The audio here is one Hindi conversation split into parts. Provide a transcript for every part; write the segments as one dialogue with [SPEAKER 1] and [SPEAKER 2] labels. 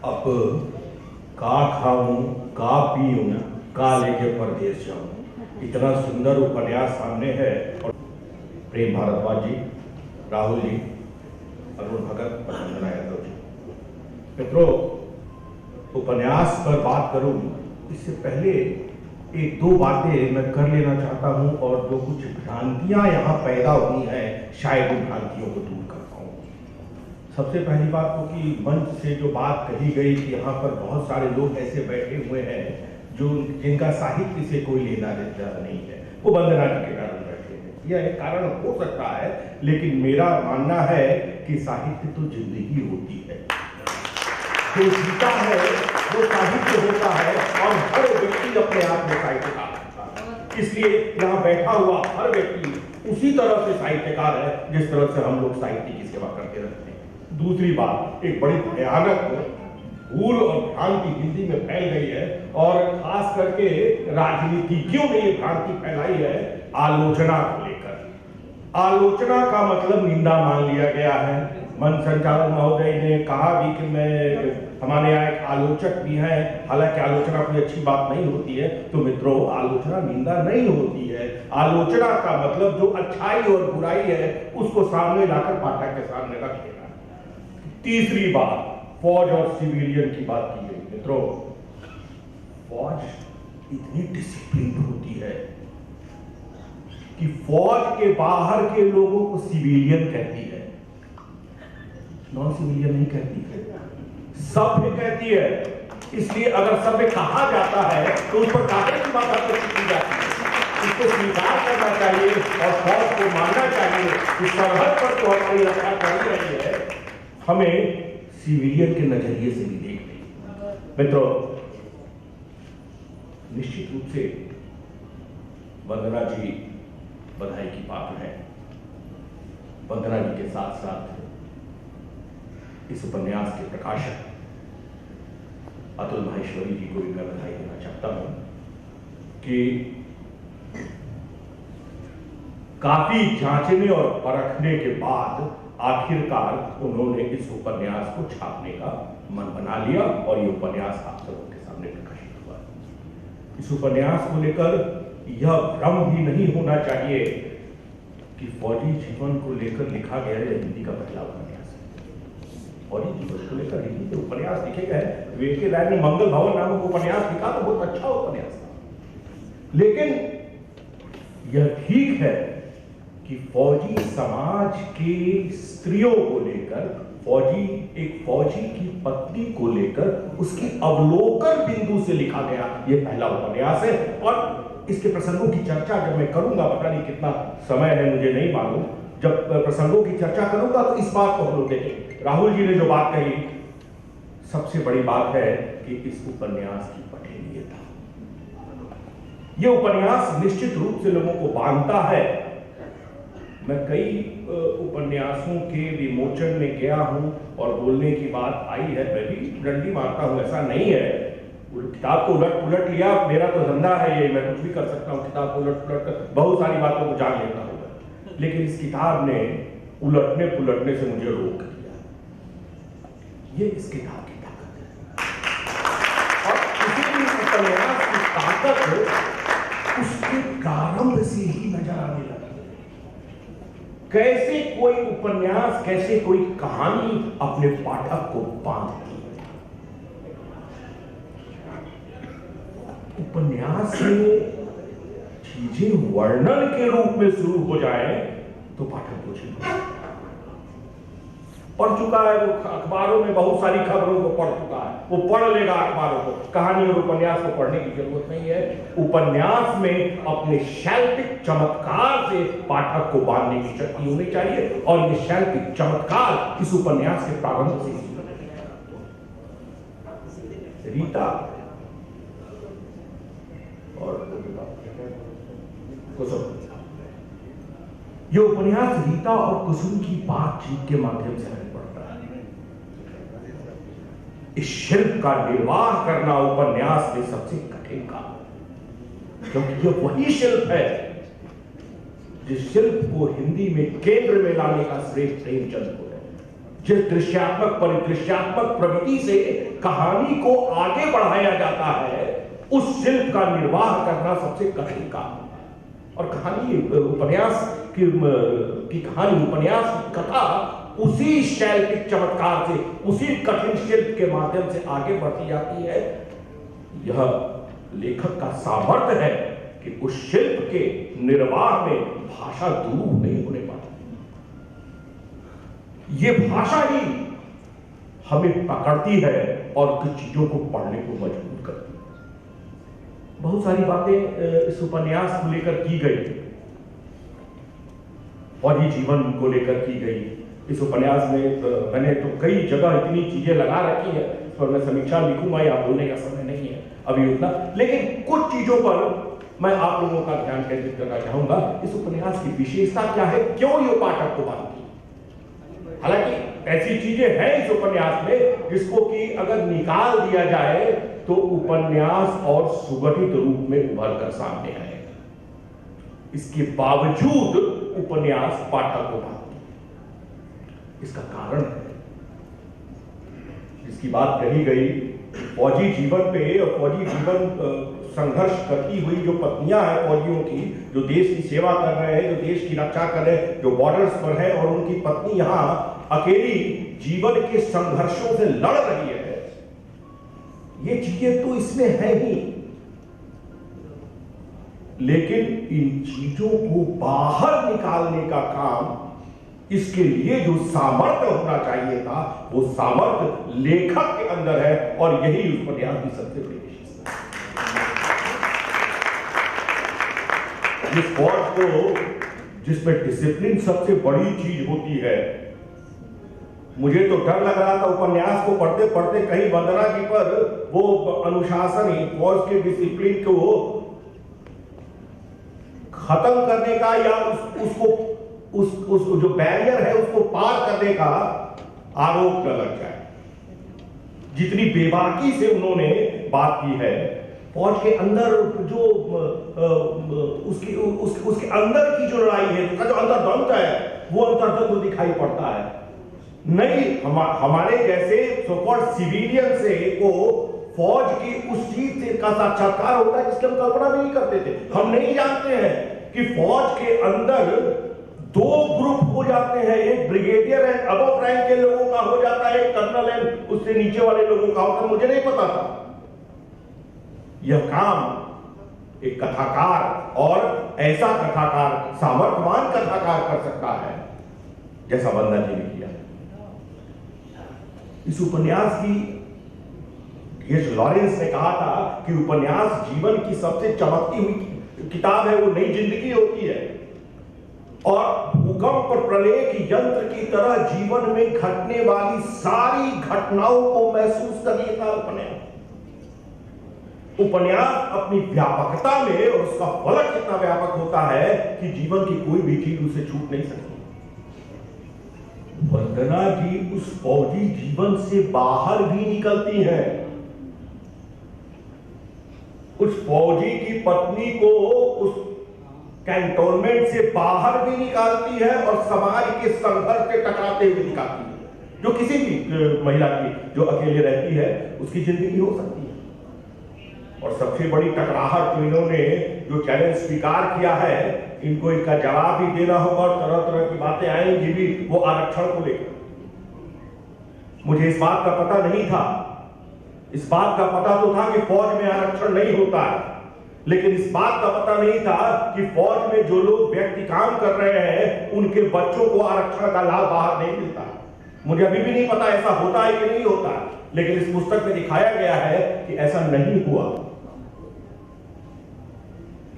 [SPEAKER 1] अब का खाऊं, का पीऊं, का लेके परदेश जाऊं, इतना सुंदर उपन्यास सामने है। और प्रेम भारद्वाज जी, राहुल जी, अरुण भगत, वंदना यादव जी, मित्रों, उपन्यास पर बात करूं इससे पहले एक दो बातें मैं कर लेना चाहता हूं और जो कुछ भ्रांतियां यहां पैदा हुई हैं शायद उन भ्रांतियों को दूर कर पाऊं। सबसे पहली बात तो कि मंच से जो बात कही गई कि यहाँ पर बहुत सारे लोग ऐसे बैठे हुए हैं जो जिनका साहित्य से कोई लेना देना नहीं है, वो वंदना जी के कारण बैठे हैं। यह एक कारण हो सकता है, लेकिन मेरा मानना है कि साहित्य तो जिंदगी होती है, जो जीता है वो साहित्य होता है और हर व्यक्ति अपने आप में साहित्यकार होता है। इसलिए यहाँ बैठा हुआ हर व्यक्ति उसी तरह से साहित्यकार है जिस तरह से हम लोग साहित्य की सेवा करते रहते हैं। दूसरी बात, एक बड़ी भयानक भूल और भ्रांति हिंदी में फैल गई है और खास करके राजनीतिज्ञों ने ये भ्रांति फैलाई है आलोचना को लेकर। आलोचना का मतलब निंदा मान लिया गया है। मंच संचालक महोदय ने कहा भी कि हमारे यहाँ एक आलोचक भी हैं, हालांकि आलोचना कोई अच्छी बात नहीं होती है। तो मित्रों, आलोचना निंदा नहीं होती है। आलोचना का मतलब जो अच्छाई और बुराई है उसको सामने लाकर पाठक के सामने रख देना। तीसरी बात, फौज और सिविलियन की बात की गई। मित्रों, फौज इतनी डिसिप्लिन होती है कि फौज के बाहर के लोगों को सिविलियन कहती है, नॉन सिविलियन नहीं कहती है, सभ्य कहती है। इसलिए अगर सभ्य कहा जाता है तो उस पर काहे की बात आपको की जाती है, इसको स्वीकार करना चाहिए और फौज को मानना चाहिए कि सरहद पर तो हमारी रक्षा कर रही है, हमें सिविलियन के नजरिए से भी देख रही। मित्रों, निश्चित रूप से वंदना जी बधाई की पात्र है। वंदना जी के साथ साथ इस उपन्यास के प्रकाशक अतुल माहेश्वरी जी को भी मैं बधाई देना चाहता हूं कि काफी जांचने और परखने के बाद आखिरकार उन्होंने इस उपन्यास को छापने का मन बना लिया और ये उपन्यास आप सबों के सामने प्रकाशित हुआ। इस उपन्यास को लेकर यह भ्रम भी नहीं होना चाहिए कि फौजी जीवन को लेकर लिखा गया है हिंदी का पहला उपन्यास है। फौजी जीवन को लेकर हिंदी के उपन्यास लिखे गए, वेंकटे राय ने मंगल भवन नामक उपन्यास लिखा तो बहुत अच्छा उपन्यास था। लेकिन यह ठीक है कि फौजी समाज के स्त्रियों को लेकर, एक फौजी की पत्नी को लेकर उसके अवलोकन बिंदु से लिखा गया यह पहला उपन्यास है। और इसके प्रसंगों की चर्चा जब मैं करूंगा, पता नहीं कितना समय है मुझे नहीं मालूम, जब प्रसंगों की चर्चा करूंगा तो इस बात को हम लोग देखें। राहुल जी ने जो बात कही, सबसे बड़ी बात है कि इस उपन्यास की पठनीयता। यह उपन्यास निश्चित रूप से लोगों को बांधता है। मैं कई उपन्यासों के विमोचन में गया हूं और बोलने की बात आई है, मैं भी डंडी मारता हूं, ऐसा नहीं है। किताब को उलट पुलट लिया, मेरा तो धंधा है ये, मैं कुछ भी कर सकता हूं, किताब को उलट पुलट कर बहुत सारी बातों को जान लेता हूं। लेकिन इस किताब ने उलटने पुलटने से मुझे रोक दिया। ये इस किताब की ताकत है और किसी भी उपन्यास की ताकत उसके प्रारंभ से ही नजर आने लगी। कैसे कोई उपन्यास, कैसे कोई कहानी अपने पाठक को बांधती है। उपन्यास में चीजें वर्णन के रूप में शुरू हो जाए तो पाठक को चिंता पढ़ चुका है, वो अखबारों में बहुत सारी खबरों को पढ़ चुका है, वो पढ़ लेगा अखबारों को। कहानी और उपन्यास को पढ़ने की जरूरत नहीं है। उपन्यास में अपने शैल्पिक चमत्कार से पाठक को बांधने की शक्ति होनी चाहिए और ये शैल्पिक चमत्कार इस उपन्यास के प्रारंभ से रीता और कुसुम, ये उपन्यास रीता और कुसुम की बातचीत के माध्यम से आगे बढ़ता है। इस शिल्प का निर्वाह करना उपन्यास में सबसे कठिन काम, क्योंकि यह वही शिल्प है जिस शिल्प को हिंदी में केंद्र में लाने का श्रेय प्रेमचंद को है। जिस दृश्यात्मक परिदृश्यात्मक प्रवृत्ति से कहानी को आगे बढ़ाया जाता है, उस शिल्प का निर्वाह करना सबसे कठिन काम है। और कहानी उपन्यास की कहानी, उपन्यास की कथा उसी शैल्पिक चमत्कार से, उसी कठिन शिल्प के माध्यम से आगे बढ़ती जाती है। यह लेखक का सामर्थ्य है कि उस शिल्प के निर्वाह में भाषा दूर नहीं होने पाती। ये भाषा ही हमें पकड़ती है और कुछ चीजों को पढ़ने को मजबूर करती है। बहुत सारी बातें इस उपन्यास को लेकर की गई, फौजी जीवन को लेकर की गई। इस उपन्यास में मैंने तो कई जगह इतनी चीजें लगा रखी है, इस पर मैं समीक्षा लिखूंगा, यहाँ बोलने का समय नहीं है अभी उतना, लेकिन कुछ चीजों पर मैं आप लोगों का ध्यान केंद्रित करना चाहूंगा। इस उपन्यास की विशेषता क्या है, क्यों ये पाठक को बांधती? हालांकि ऐसी चीजें हैं इस उपन्यास में जिसको कि अगर निकाल दिया जाए तो उपन्यास और सुगठित रूप में उभर कर सामने आएगा। इसके बावजूद उपन्यास पाठक को बांधती है। इसका कारण है, जिसकी बात कही गई, फौजी जीवन पे और फौजी जीवन संघर्ष करती हुई जो पत्नियां हैं फौजियों की, जो देश की सेवा कर रहे हैं, जो देश की रक्षा कर रहे हैं, जो बॉर्डर्स पर है, और उनकी पत्नी यहां अकेली जीवन के संघर्षों से लड़ रही है, ये चीजें तो इसमें है ही। लेकिन इन चीजों को बाहर निकालने का काम, इसके लिए जो सामर्थ्य होना चाहिए था, वो सामर्थ्य लेखक के अंदर है, और यही उस उपन्यास की सबसे बड़ी विशेषता है। जिस फौज को, जिसमें डिसिप्लिन सबसे बड़ी चीज होती है, मुझे तो डर लग रहा था उपन्यास को पढ़ते पढ़ते कहीं वंदना जी पर वो अनुशासन ही, फौज के डिसिप्लिन को खत्म करने का या उस जो बैरियर है उसको पार करने का आरोप न लग जाए। जितनी बेबाकी से उन्होंने बात की है, फौज के अंदर जो उसके अंदर की जो लड़ाई है, उसका जो अंतर्द्वंद है, वो अंतर्द्वंद दिखाई पड़ता है। नहीं, हमारे जैसे सो-कॉल्ड सिविलियन से को फौज की उस चीज से का साक्षात्कार होता है जिसकी हम कल्पना भी नहीं करते थे। हम नहीं जानते हैं कि फौज के अंदर दो ग्रुप हो जाते हैं, एक ब्रिगेडियर एंड अबव रैंक के लोगों का हो जाता है, एक कर्नल एंड उससे नीचे वाले लोगों का होता है। मुझे नहीं पता था। यह काम एक कथाकार, और ऐसा कथाकार, सामर्थ्यवान कथाकार कर सकता है जैसा वंदना जी ने किया। इस उपन्यास की, ये लॉरेंस ने कहा था कि उपन्यास जीवन की सबसे चमकती हुई किताब है, वो नई जिंदगी होती है, और भूकंप और प्रलय की यंत्र की तरह जीवन में घटने वाली सारी घटनाओं को महसूस कर लेता उपन्यास। उपन्यास अपनी व्यापकता में, और उसका फलक इतना व्यापक होता है कि जीवन की कोई भी चीज उसे छूट नहीं सकती। वंदना जी उस फौजी जीवन से बाहर भी निकलती हैं। उस फौजी की पत्नी को उस कैंटोनमेंट से बाहर भी निकालती है, और समाज के संघर्ष से टकराते हुए दिखाती है, जो किसी भी महिला की जो अकेले रहती है उसकी जिंदगी हो सकती है। और सबसे बड़ी टकराहट जो इन्होंने जो चैलेंज स्वीकार किया है, इनको इसका जवाब भी देना होगा, और तरह तरह की बातें आएंगी भी, वो आरक्षण को लेकर। मुझे इस बात का पता नहीं था। इस बात का पता तो था कि फौज में आरक्षण नहीं होता है, लेकिन इस बात का पता नहीं था कि फौज में जो लोग व्यक्ति काम कर रहे हैं, उनके बच्चों को आरक्षण का लाभ बाहर नहीं मिलता। मुझे अभी भी नहीं पता ऐसा होता है कि नहीं होता, लेकिन इस पुस्तक में दिखाया गया है कि ऐसा नहीं हुआ।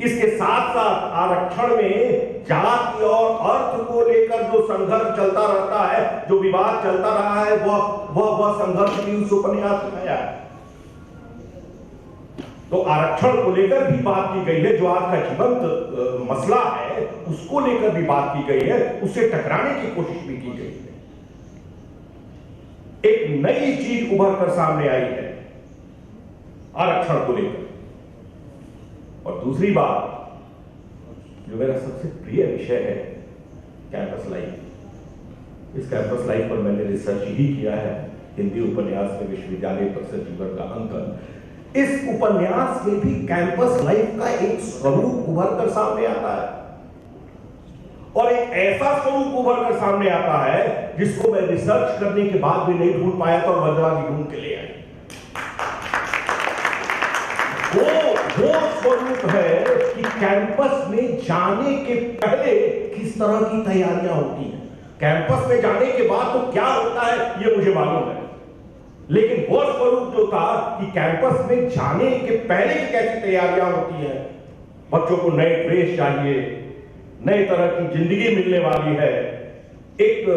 [SPEAKER 1] इसके साथ साथ आरक्षण में जाति और अर्थ को लेकर जो संघर्ष चलता रहता है, जो विवाद चलता रहा है, वह संघर्ष भी उस उपन्यास में आया है। तो आरक्षण को लेकर भी बात की गई है, जो आज का जीवंत मसला है उसको लेकर भी बात की गई है, उससे टकराने की कोशिश भी की गई है। एक नई चीज उभर कर सामने आई है आरक्षण को लेकर। और दूसरी बात जो मेरा सबसे प्रिय विषय है, कैंपस लाइफ। इस कैंपस लाइफ पर मैंने रिसर्च ही किया है, हिंदी उपन्यास में विश्वविद्यालय परिसर जीवन का अंकन। इस उपन्यास में भी कैंपस लाइफ का एक स्वरूप उभर कर सामने आता है, और एक ऐसा स्वरूप उभर कर सामने आता है जिसको मैं रिसर्च करने के बाद भी नहीं ढूंढ पाया था, और वंदना जी ढूंढ के ले आई। वो स्वरूप है कि कैंपस में जाने के पहले किस तरह की तैयारियां होती हैं, कैंपस में जाने के बाद तो क्या होता है ये मुझे मालूम है, लेकिन वो स्वरूप जो था कि कैंपस में जाने के पहले की कैसी तैयारियां होती हैं। बच्चों को नए ड्रेस चाहिए, नए तरह की जिंदगी मिलने वाली है, एक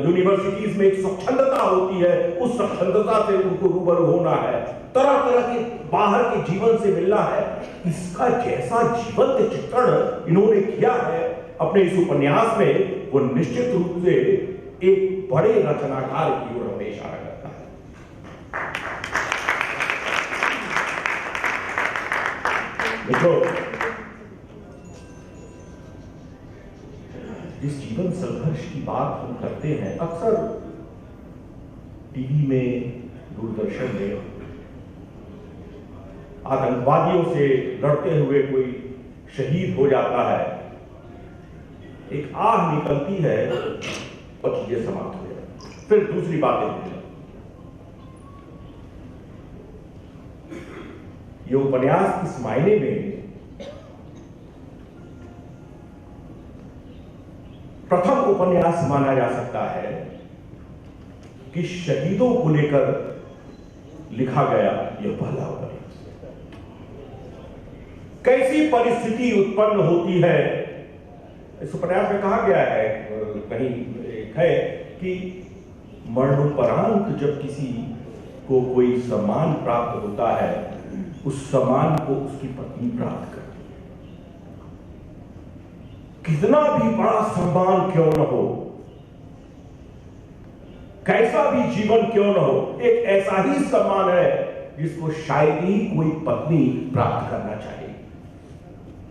[SPEAKER 1] यूनिवर्सिटीज में एक स्वच्छंदता होती है, उस स्वच्छंदता से उनको रूबरू होना है, तरह तरह के बाहर के जीवन से मिलना है। इसका जैसा जीवंत चित्रण इन्होंने किया है अपने इस उपन्यास में, वो निश्चित रूप से एक बड़े रचनाकार की ओर हमें इशारा करता है। देखो, जिस जीवन संघर्ष की बात हम करते हैं, अक्सर टीवी में, दूरदर्शन में आतंकवादियों से लड़ते हुए कोई शहीद हो जाता है, एक आह निकलती है और चीजें समाप्त हो जाती, फिर दूसरी बातें होती हैं। ये उपन्यास इस मायने में प्रथम उपन्यास माना जा सकता है कि शहीदों को लेकर लिखा गया यह पहला उपन्यास। कैसी परिस्थिति उत्पन्न होती है, इस उपन्यास में कहा गया है, कहीं है कि मरणोपरांत जब किसी को कोई सम्मान प्राप्त होता है, उस सम्मान को उसकी पत्नी प्राप्त करती है। कितना भी बड़ा सम्मान क्यों न हो, कैसा भी जीवन क्यों न हो, एक ऐसा ही सम्मान है जिसको शायद ही कोई पत्नी प्राप्त करना चाहिए,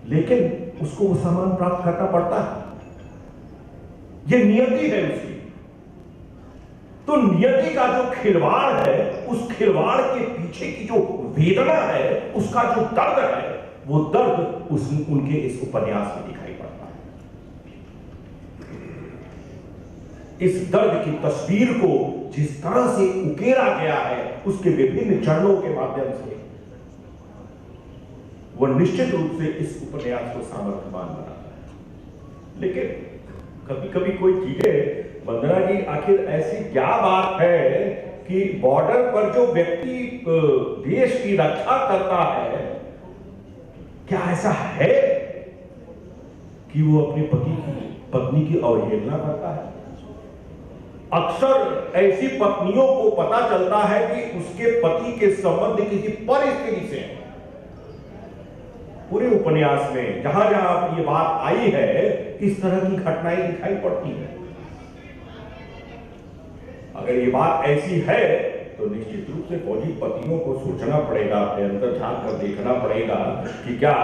[SPEAKER 1] लेकिन उसको वो सम्मान प्राप्त करना पड़ता है। ये नियति है उसकी। तो नियति का जो खिलवाड़ है, उस खिलवाड़ के पीछे की जो वेदना है, उसका जो दर्द है, वो दर्द उनके इस उपन्यास में दिखाई पड़ता है। इस दर्द की तस्वीर को जिस तरह से उकेरा गया है, उसके विभिन्न चरणों के माध्यम से, वह निश्चित रूप से इस उपन्यास को सामर्थ्यवान बनाता है। लेकिन कभी कभी कोई चीजें, वंदना जी, आखिर ऐसी क्या बात है कि बॉर्डर पर जो व्यक्ति देश की रक्षा करता है, क्या ऐसा है कि वो अपनी पत्नी की अवहेलना करता है? अक्सर ऐसी पत्नियों को पता चलता है कि उसके पति के संबंध किसी परिस्थिति से है। पूरे उपन्यास में जहां जहां ये बात आई है, इस तरह की घटनाएं दिखाई पड़ती हैं। अगर ये बात ऐसी है तो निश्चित रूप से फौजी पतियों को सोचना पड़ेगा, अपने अंदर झांक कर देखना पड़ेगा कि क्या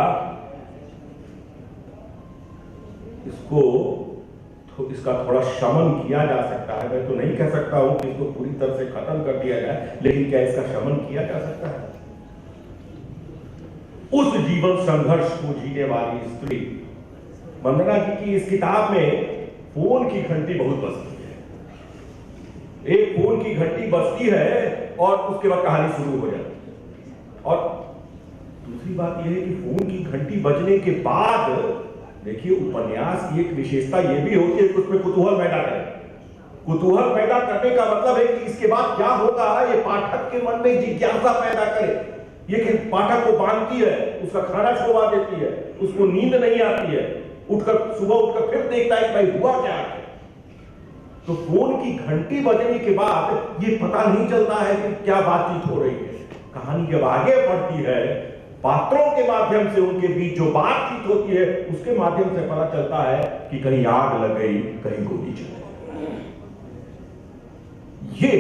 [SPEAKER 1] इसका थोड़ा शमन किया जा सकता है। मैं तो नहीं कह सकता हूं कि इसको पूरी तरह से खत्म कर दिया जाए, लेकिन क्या इसका शमन किया जा सकता है? उस जीवन संघर्ष को जीने वाली स्त्री, वंदना जी की इस किताब में फोन की घंटी बहुत बजती है। एक फोन की घंटी बजती है और उसके बाद कहानी शुरू हो जाती है। और दूसरी बात यह है कि फोन की घंटी बजने के बाद, देखिए, उपन्यास की एक विशेषता यह भी होती है कि उसमें कुतूहल पैदा करे। कुतूहल पैदा करने का मतलब है कि इसके बाद क्या होगा, ये पाठक के मन में जिज्ञासा पैदा करे। ये पाठक को बांधती है, उसका खाना छुड़वा देती है, उसको नींद नहीं आती है, सुबह उठकर फिर देखता है कि भाई हुआ क्या है। तो फोन की घंटी बजने के बाद ये पता नहीं चलता है कि क्या बातचीत हो रही है। कहानी जब आगे बढ़ती है, पात्रों के माध्यम से उनके बीच जो बातचीत होती है, उसके माध्यम से पता चलता है कि कहीं आग लग गई, कहीं गोली चल गई। ये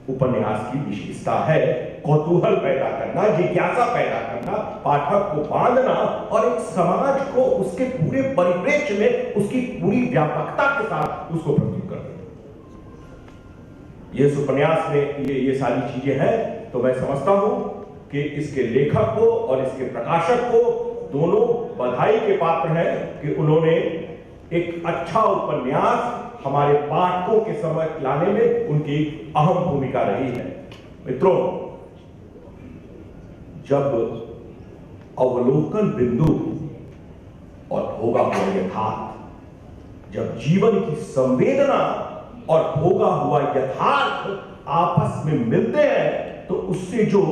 [SPEAKER 1] उपन्यास की विशेषता है, कौतूहल पैदा करना, जिज्ञासा पैदा करना, पाठक को बांधना और एक समाज को उसके पूरे परिप्रेक्ष्य में, उसकी पूरी व्यापकता के साथ उसको प्रस्तुत करना। ये इस उपन्यास में ये सारी चीजें हैं, तो मैं समझता हूं कि इसके लेखक को और इसके प्रकाशक को दोनों बधाई के पात्र हैं कि उन्होंने एक अच्छा उपन्यास हमारे पाठकों के समक्ष लाने में उनकी अहम भूमिका रही है। मित्रों, जब अवलोकन बिंदु और भोगा हुआ यथार्थ, जब जीवन की संवेदना और भोगा हुआ यथार्थ आपस में मिलते हैं, तो उससे जो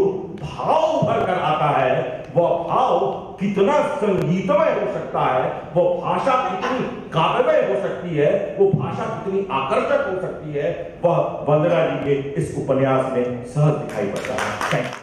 [SPEAKER 1] भाव उभर कर आता है, वह भाव कितना संगीतमय हो सकता है, वह भाषा कितनी काव्यमय हो सकती है, वो भाषा कितनी आकर्षक हो सकती है, वह वंदना जी के इस उपन्यास में सहज दिखाई पड़ता है।